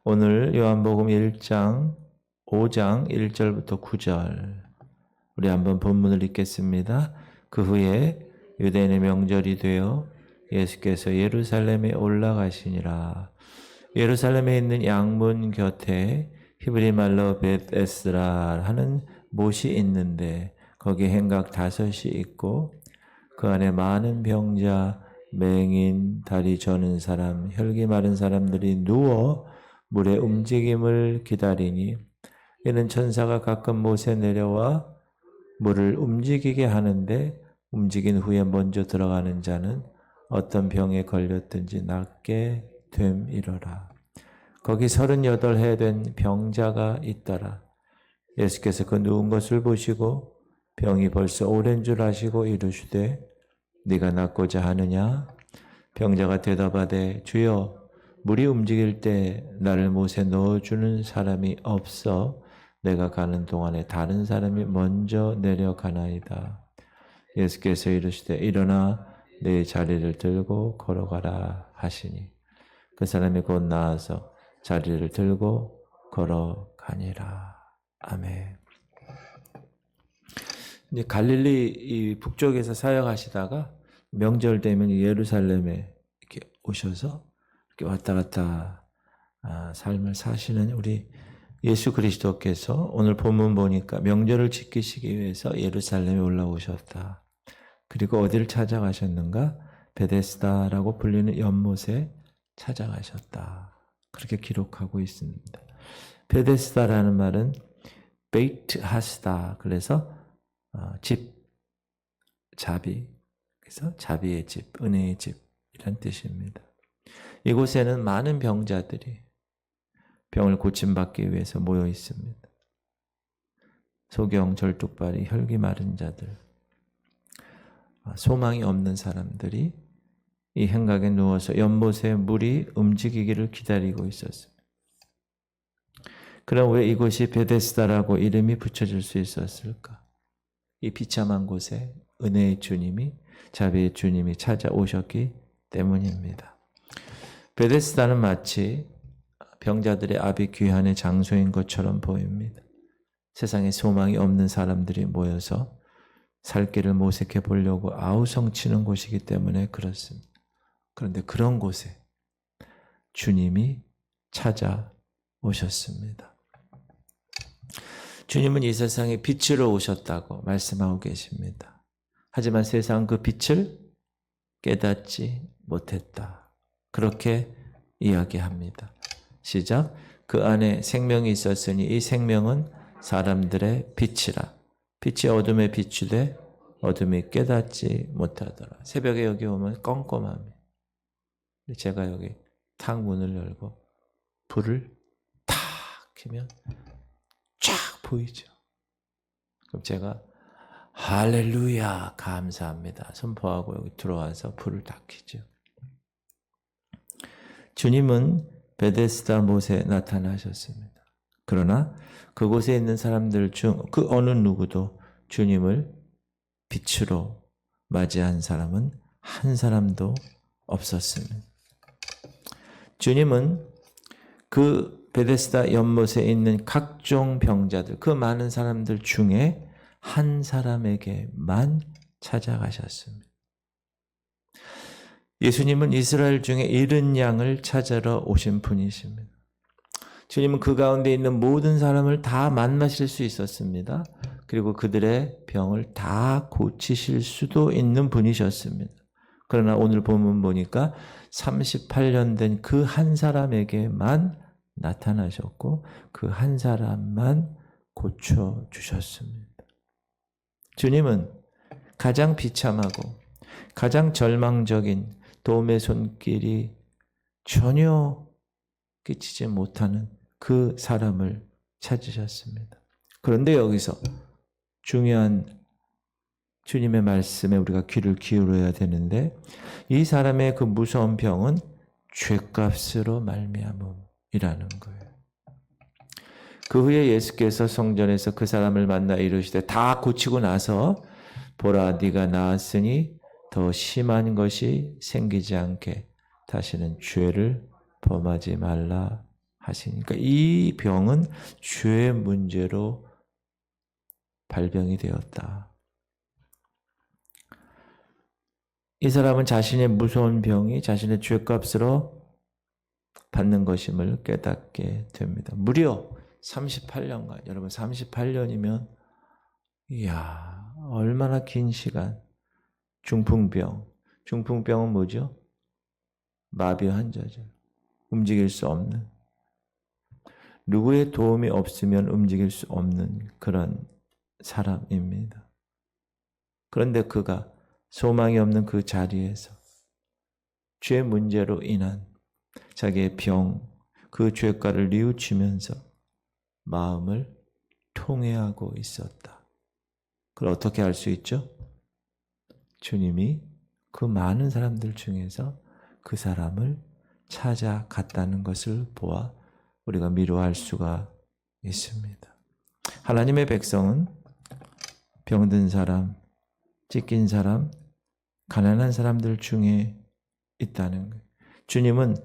오늘 요한복음 1장 5장 1절부터 9절 우리 한번 본문을 읽겠습니다. 그 후에 유대인의 명절이 되어 예수께서 예루살렘에 올라가시니라. 예루살렘에 있는 양문 곁에 히브리 말로 벳에스라 하는 못이 있는데 거기 행각 5이 있고 그 안에 많은 병자, 맹인, 다리 저는 사람, 혈기 마른 사람들이 누워 물의 움직임을 기다리니 이는 천사가 가끔 못에 내려와 물을 움직이게 하는데 움직인 후에 먼저 들어가는 자는 어떤 병에 걸렸든지 낫게 됨이러라. 거기 38해 된 병자가 있더라. 예수께서 그 누운 것을 보시고 병이 벌써 오랜 줄 아시고 이르시되 네가 낫고자 하느냐? 병자가 대답하되 주여 물이 움직일 때 나를 못에 넣어주는 사람이 없어 내가 가는 동안에 다른 사람이 먼저 내려가나이다. 예수께서 이르시되 일어나 네 자리를 들고 걸어가라 하시니 그 사람이 곧 나아서 자리를 들고 걸어가니라. 아멘. 이제 갈릴리 이 북쪽에서 사역하시다가 명절 되면 예루살렘에 이렇게 오셔서 이렇게 왔다 갔다 삶을 사시는 우리 예수 그리스도께서 오늘 본문 보니까 명절을 지키시기 위해서 예루살렘에 올라오셨다. 그리고 어디를 찾아가셨는가? 베데스다라고 불리는 연못에 찾아가셨다. 그렇게 기록하고 있습니다. 베데스다라는 말은 베이트 하스다. 그래서 집, 자비. 그래서 자비의 집, 은혜의 집 이란 뜻입니다. 이곳에는 많은 병자들이 병을 고침받기 위해서 모여 있습니다. 소경, 절뚝발이, 혈기 마른 자들, 소망이 없는 사람들이 이 행각에 누워서 연못에 물이 움직이기를 기다리고 있었습니다. 그럼 왜 이곳이 베데스다라고 이름이 붙여질 수 있었을까? 이 비참한 곳에 은혜의 주님이, 자비의 주님이 찾아오셨기 때문입니다. 베데스다는 마치 병자들의 아비 귀환의 장소인 것처럼 보입니다. 세상에 소망이 없는 사람들이 모여서 살 길을 모색해 보려고 아우성치는 곳이기 때문에 그렇습니다. 그런데 그런 곳에 주님이 찾아오셨습니다. 주님은 이 세상에 빛으로 오셨다고 말씀하고 계십니다. 하지만 세상은 그 빛을 깨닫지 못했다. 그렇게 이야기합니다. 시작. 그 안에 생명이 있었으니 이 생명은 사람들의 빛이라. 빛이 어둠에 비추되 어둠이 깨닫지 못하더라. 새벽에 여기 오면 껌껌합니다. 제가 여기 탁 문을 열고 불을 탁 켜면 쫙 보이죠. 그럼 제가 할렐루야 감사합니다 선포하고 여기 들어와서 불을 딱 켜죠. 주님은 베데스다 못에 나타나셨습니다. 그러나 그곳에 있는 사람들 중 그 어느 누구도 주님을 빛으로 맞이한 사람은 한 사람도 없었습니다. 주님은 그 베데스다 연못에 있는 각종 병자들, 그 많은 사람들 중에 한 사람에게만 찾아가셨습니다. 예수님은 이스라엘 중에 잃은 양을 찾으러 오신 분이십니다. 주님은 그 가운데 있는 모든 사람을 다 만나실 수 있었습니다. 그리고 그들의 병을 다 고치실 수도 있는 분이셨습니다. 그러나 오늘 본문 보니까 38년 된 그 한 사람에게만 나타나셨고 그 한 사람만 고쳐주셨습니다. 주님은 가장 비참하고 가장 절망적인 도움의 손길이 전혀 끼치지 못하는 그 사람을 찾으셨습니다. 그런데 여기서 중요한 주님의 말씀에 우리가 귀를 기울여야 되는데 이 사람의 그 무서운 병은 죄값으로 말미암음이라는 거예요. 그 후에 예수께서 성전에서 그 사람을 만나 이르시되 다 고치고 나서 보라 네가 나았으니 더 심한 것이 생기지 않게 다시는 죄를 범하지 말라 하시니까 이 병은 죄의 문제로 발병이 되었다. 이 사람은 자신의 무서운 병이 자신의 죄값으로 받는 것임을 깨닫게 됩니다. 무려 38년간, 여러분 38년이면 이야, 얼마나 긴 시간. 중풍병. 중풍병은 뭐죠? 마비 환자죠. 움직일 수 없는. 누구의 도움이 없으면 움직일 수 없는 그런 사람입니다. 그런데 그가 소망이 없는 그 자리에서 죄 문제로 인한 자기의 병, 그 죄가를 뉘우치면서 마음을 통회하고 있었다. 그걸 어떻게 알 수 있죠? 주님이 그 많은 사람들 중에서 그 사람을 찾아갔다는 것을 보아 우리가 미루할 수가 있습니다. 하나님의 백성은 병든 사람, 찢긴 사람, 가난한 사람들 중에 있다는 거예요. 주님은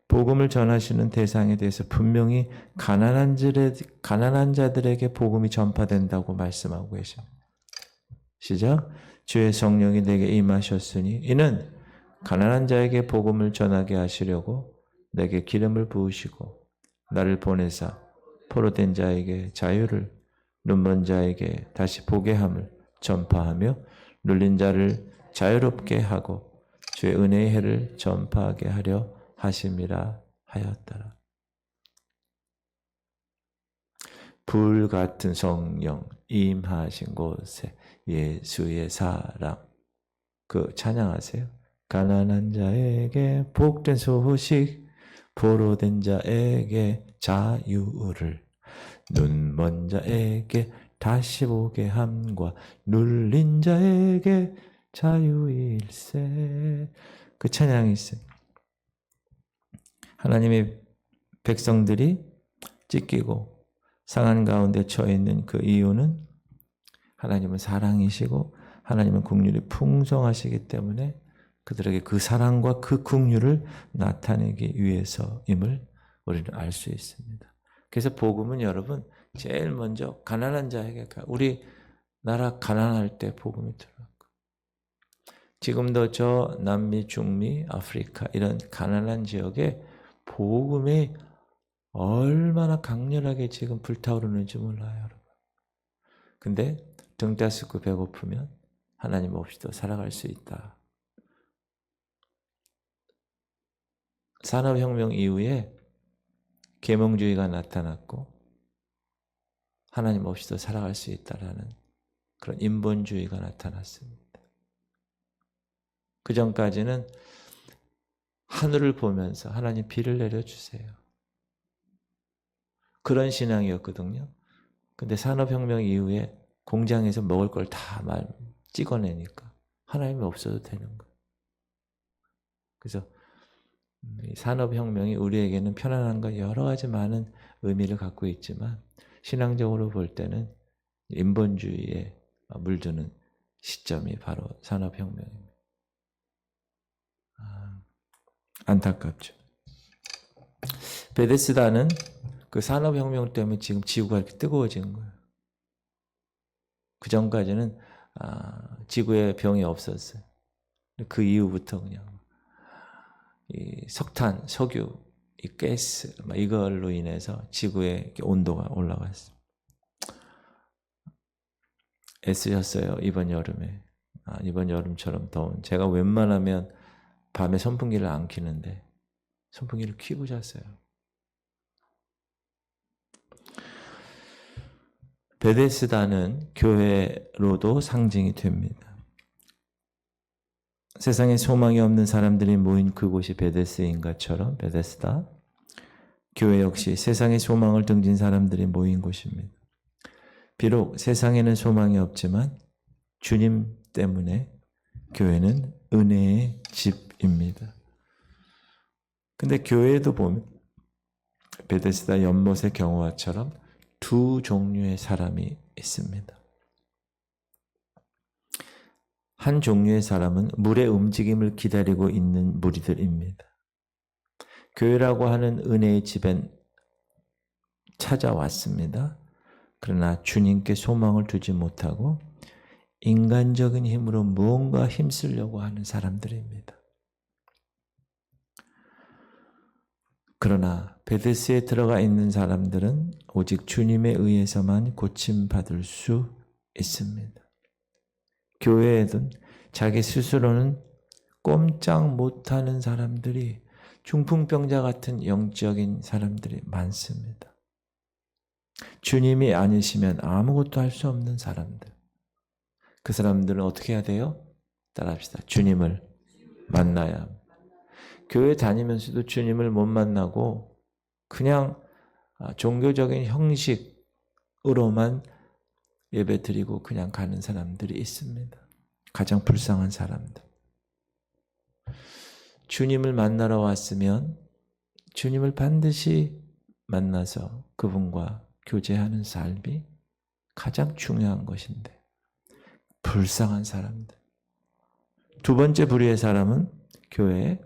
복음을 전하시는 대상에 대해서 분명히 가난한 자들에게 복음이 전파된다고 말씀하고 계십니다. 시작. 주의 성령이 내게 임하셨으니 이는 가난한 자에게 복음을 전하게 하시려고 내게 기름을 부으시고 나를 보내사 포로된 자에게 자유를, 눈먼 자에게 다시 보게 함을 전파하며 눌린 자를 자유롭게 하고 주의 은혜의 해를 전파하게 하려 하심이라 하였더라. 불같은 성령 임하신 곳에 예수의 사랑, 그 찬양하세요. 가난한 자에게 복된 소식, 포로된 자에게 자유를, 눈먼 자에게 다시 보게 함과 눌린 자에게 자유일세. 그 찬양이 있어요. 하나님의 백성들이 찢기고 상한 가운데 처해 있는 그 이유는 하나님은 사랑이시고 하나님은 긍휼이 풍성하시기 때문에 그들에게 그 사랑과 그 긍휼을 나타내기 위해서임을 우리는 알 수 있습니다. 그래서 복음은 여러분 제일 먼저 가난한 자에게 우리 나라 가난할 때 복음이 들어갔고 지금도 저 남미, 중미, 아프리카 이런 가난한 지역에 복음이 얼마나 강렬하게 지금 불타오르는지 몰라요, 여러분. 근데 등 따스고 배고프면 하나님 없이도 살아갈 수 있다. 산업혁명 이후에 계몽주의가 나타났고 하나님 없이도 살아갈 수 있다라는 그런 인본주의가 나타났습니다. 그 전까지는 하늘을 보면서 하나님 비를 내려주세요. 그런 신앙이었거든요. 근데 산업혁명 이후에 공장에서 먹을 걸 다 찍어내니까 하나님이 없어도 되는 거예요. 그래서 산업혁명이 우리에게는 편안함과 여러 가지 많은 의미를 갖고 있지만 신앙적으로 볼 때는 인본주의에 물드는 시점이 바로 산업혁명입니다. 안타깝죠. 베데스다는 그 산업혁명 때문에 지금 지구가 이렇게 뜨거워진 거예요. 그 전까지는 지구에 병이 없었어요. 그 이후부터 그냥 이 석탄, 석유, 이 가스 이걸로 인해서 지구의 온도가 올라갔어요. 애쓰셨어요. 이번 여름에. 이번 여름처럼 더운. 제가 웬만하면 밤에 선풍기를 안 켜는데 선풍기를 켜고 잤어요. 베데스다는 교회로도 상징이 됩니다. 세상에 소망이 없는 사람들이 모인 그곳이 베데스인 것처럼 베데스다, 교회 역시 세상에 소망을 등진 사람들이 모인 곳입니다. 비록 세상에는 소망이 없지만 주님 때문에 교회는 은혜의 집입니다. 근데 교회에도 보면 베데스다 연못의 경우와처럼 두 종류의 사람이 있습니다. 한 종류의 사람은 물의 움직임을 기다리고 있는 무리들입니다. 교회라고 하는 은혜의 집엔 찾아왔습니다. 그러나 주님께 소망을 두지 못하고 인간적인 힘으로 무언가 힘쓰려고 하는 사람들입니다. 그러나 베데스에 들어가 있는 사람들은 오직 주님에 의해서만 고침받을 수 있습니다. 교회에든 자기 스스로는 꼼짝 못하는 사람들이 중풍병자 같은 영적인 사람들이 많습니다. 주님이 아니시면 아무것도 할 수 없는 사람들. 그 사람들은 어떻게 해야 돼요? 따라합시다. 주님을 만나야 합니다. 교회 다니면서도 주님을 못 만나고 그냥 종교적인 형식으로만 예배 드리고 그냥 가는 사람들이 있습니다. 가장 불쌍한 사람들. 주님을 만나러 왔으면 주님을 반드시 만나서 그분과 교제하는 삶이 가장 중요한 것인데 불쌍한 사람들. 두 번째 부류의 사람은 교회에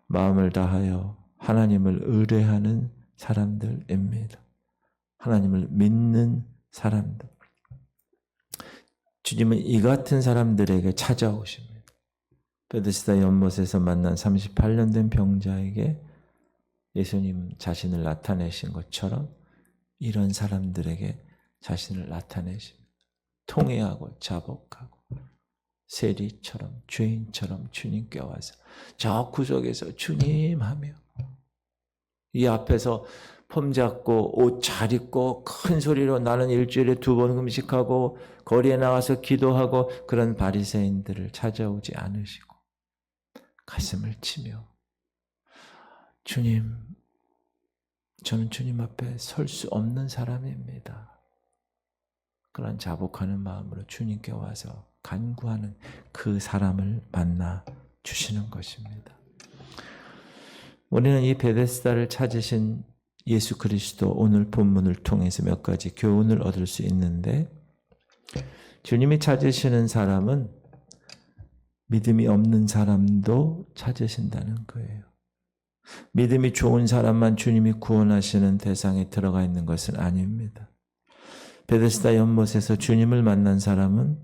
마음을 다하여 하나님을 의뢰하는 사람들입니다. 하나님을 믿는 사람들. 주님은 이 같은 사람들에게 찾아오십니다. 베데스다 연못에서 만난 38년 된 병자에게 예수님 자신을 나타내신 것처럼 이런 사람들에게 자신을 나타내십니다. 통회하고 자복하고 세리처럼 죄인처럼 주님께 와서 저 구석에서 주님 하며 이 앞에서 폼 잡고 옷 잘 입고 큰 소리로 나는 일주일에 2번 금식하고 거리에 나가서 기도하고 그런 바리새인들을 찾아오지 않으시고 가슴을 치며 주님, 저는 주님 앞에 설 수 없는 사람입니다. 그런 자복하는 마음으로 주님께 와서 간구하는 그 사람을 만나 주시는 것입니다. 우리는 이 베데스다를 찾으신 예수 그리스도 오늘 본문을 통해서 몇 가지 교훈을 얻을 수 있는데 주님이 찾으시는 사람은 믿음이 없는 사람도 찾으신다는 거예요. 믿음이 좋은 사람만 주님이 구원하시는 대상에 들어가 있는 것은 아닙니다. 베데스다 연못에서 주님을 만난 사람은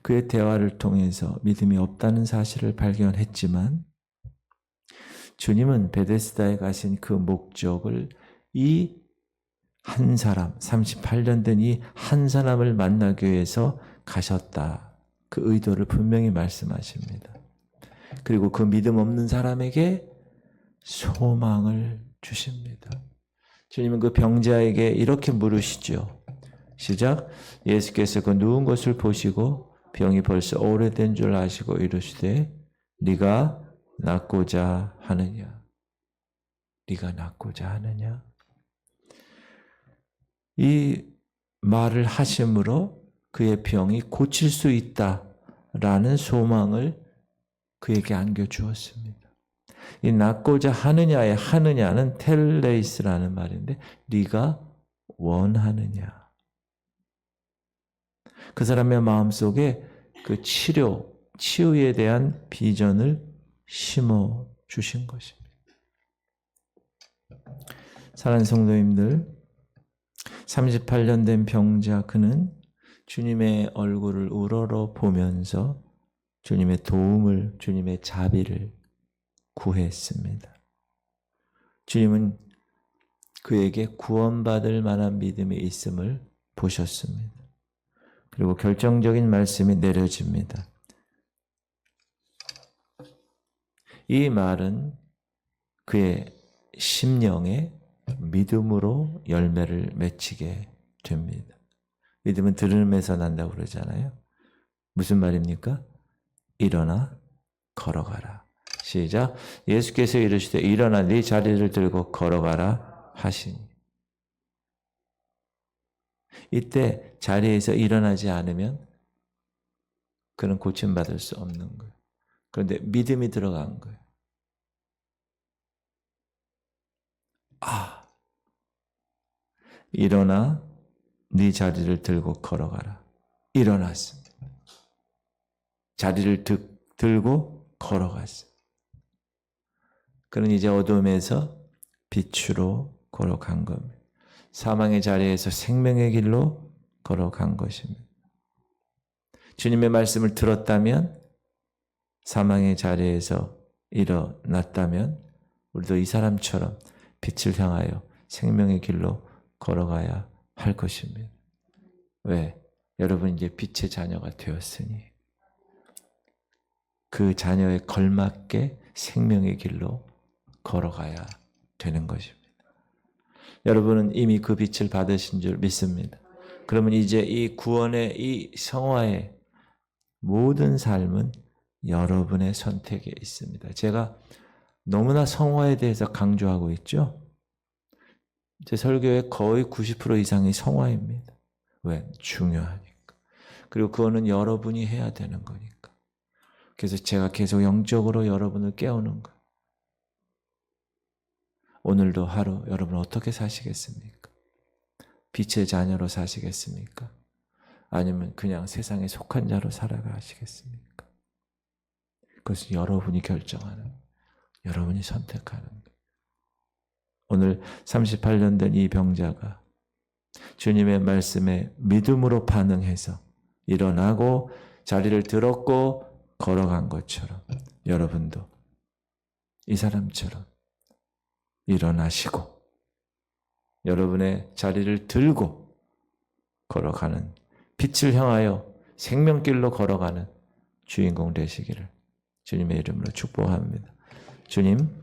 그의 대화를 통해서 믿음이 없다는 사실을 발견했지만 주님은 베데스다에 가신 그 목적을 이 한 사람, 38년 된 이 한 사람을 만나기 위해서 가셨다. 그 의도를 분명히 말씀하십니다. 그리고 그 믿음 없는 사람에게 소망을 주십니다. 주님은 그 병자에게 이렇게 물으시죠. 시작. 예수께서 그 누운 것을 보시고 병이 벌써 오래된 줄 아시고 이르시되 네가 낫고자 하느냐? 네가 낫고자 하느냐? 이 말을 하심으로 그의 병이 고칠 수 있다라는 소망을 그에게 안겨주었습니다. 이 낫고자 하느냐의 하느냐는 텔레이스라는 말인데 네가 원하느냐. 그 사람의 마음속에 그 치유에 대한 비전을 심어 주신 것입니다. 사랑하는 성도님들, 38년 된 병자 그는 주님의 얼굴을 우러러 보면서 주님의 도움을, 주님의 자비를 구했습니다. 주님은 그에게 구원받을 만한 믿음이 있음을 보셨습니다. 그리고 결정적인 말씀이 내려집니다. 이 말은 그의 심령에 믿음으로 열매를 맺히게 됩니다. 믿음은 들음에서 난다고 그러잖아요. 무슨 말입니까? 일어나 걸어가라. 시작. 예수께서 이르시되 일어나 네 자리를 들고 걸어가라 하시니. 이때 자리에서 일어나지 않으면 그는 고침받을 수 없는 거예요. 그런데 믿음이 들어간 거예요. 일어나 네 자리를 들고 걸어가라. 일어났습니다. 자리를 들고 걸어갔습니다. 그는 이제 어둠에서 빛으로 걸어간 겁니다. 사망의 자리에서 생명의 길로 걸어간 것입니다. 주님의 말씀을 들었다면, 사망의 자리에서 일어났다면 우리도 이 사람처럼 빛을 향하여 생명의 길로 걸어가야 할 것입니다. 왜? 여러분 이제 빛의 자녀가 되었으니 그 자녀에 걸맞게 생명의 길로 걸어가야 되는 것입니다. 여러분은 이미 그 빛을 받으신 줄 믿습니다. 그러면 이제 이 구원의 이 성화의 모든 삶은 여러분의 선택에 있습니다. 제가 너무나 성화에 대해서 강조하고 있죠. 제 설교의 거의 90% 이상이 성화입니다. 왜? 중요하니까. 그리고 그거는 여러분이 해야 되는 거니까. 그래서 제가 계속 영적으로 여러분을 깨우는 거예요. 오늘도 하루 여러분 어떻게 사시겠습니까? 빛의 자녀로 사시겠습니까? 아니면 그냥 세상에 속한 자로 살아가시겠습니까? 그것은 여러분이 결정하는, 여러분이 선택하는 거예요. 오늘 38년 된 이 병자가 주님의 말씀에 믿음으로 반응해서 일어나고 자리를 들었고 걸어간 것처럼 여러분도 이 사람처럼 일어나시고 여러분의 자리를 들고 걸어가는, 빛을 향하여 생명길로 걸어가는 주인공 되시기를 주님의 이름으로 축복합니다. 주님,